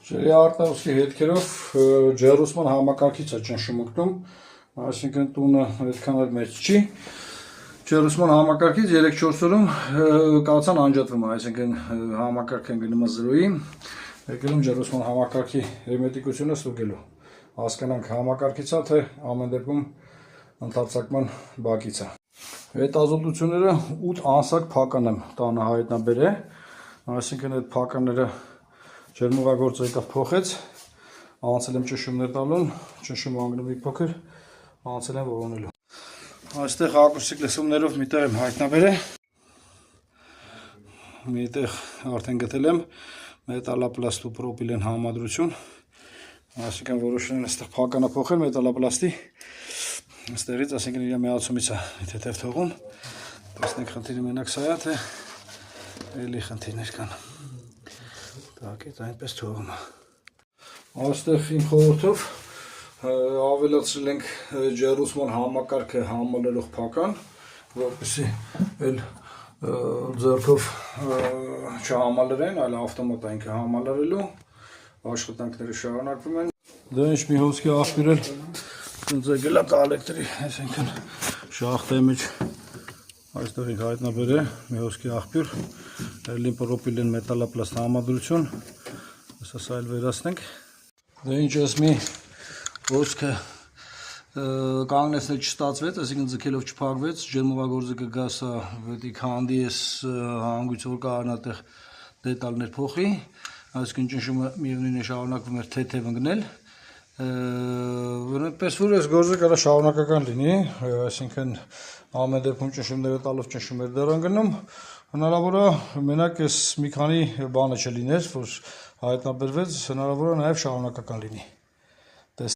Ջրի արտահոսքի հետքերով ջեռուսման համակարգից է ճնշում ընկնում, այսինքն տունը այդքան էլ մեծ չի։ Ջեռուսման համակարգից 3-4 օրում կաթսան անջատվում է, այսինքն համակարգը գնում է 0-ի, եկել ջեռուսման համակարգի հերմետիկությունը ստուգելու։ Հասկանանք համակարգից է, թե ամեն դեպքում ընդարձակման բակից է։ Հետազոտությունները 8 անսակ փական եմ տանը հայտնաբերել, այսինքն այդ փականները ջերմուղագործը եկավ փոխեց, անցել եմ ճնշումներ տալուն, ճնշումը անգնում մի փոքր, անցել եմ որոնելու։ Այստեղ ակուստիկ լսումներով միտեղ եմ հայտնաբերել, միտեղ արդեն գտել եմ մետալապլաստ ու պրոպիլեն համադրություն, այսինքն որոշել են այստեղ փականը փոխել մետալապլաստի, այստեղից այսինքն իր միացումից է թեթև թողում, տեսնենք խնդիրը մենակ սա է, թե էլի խնդիրներ կան։ Так, это այնպես թողում է։ Այստեղ իմ խորհրդով ավելացրել ենք ջեռուսման համակարգը համալրող փական, որպեսզի էլ ձեռքով չհամալրեն, այլ ավտոմատ է ինքը համալրելու, աշխատանքները շարունակվում են։ Դա ինչ մի հոսքի աղբյուր էլ գլա կալեկտրի, այսինքն շախտայի մեջ այստեղ ենք հայտնաբերել մի հոսքի աղբյուր, էլին պրոպիլեն մետալապլաստ համադրություն, սա էլ վերացնենք։ Դա ինչ ես մի հոսքը կանգնեցնել չստացվեց, այսինքն ձգելով չփակվեց, ջերմուղագործը կգա սա պետք հանդի ես հանգույց որ կարողանա դետալներ փոխի, այսինքն ճնշումը միևնույն է շարունակվում էր թեթև ընկնել։ Պես որ այս գործը կարա շարունակական լինի, այսինքն ամեն դեպքում ճնշումները տալով ճնշումներ դեռ ընկնում, հնարավոր է մենակ այս մի քանի բանը չլիներ, որ հայտնաբերվեց, հնարավոր է նաև շարունակական լինի։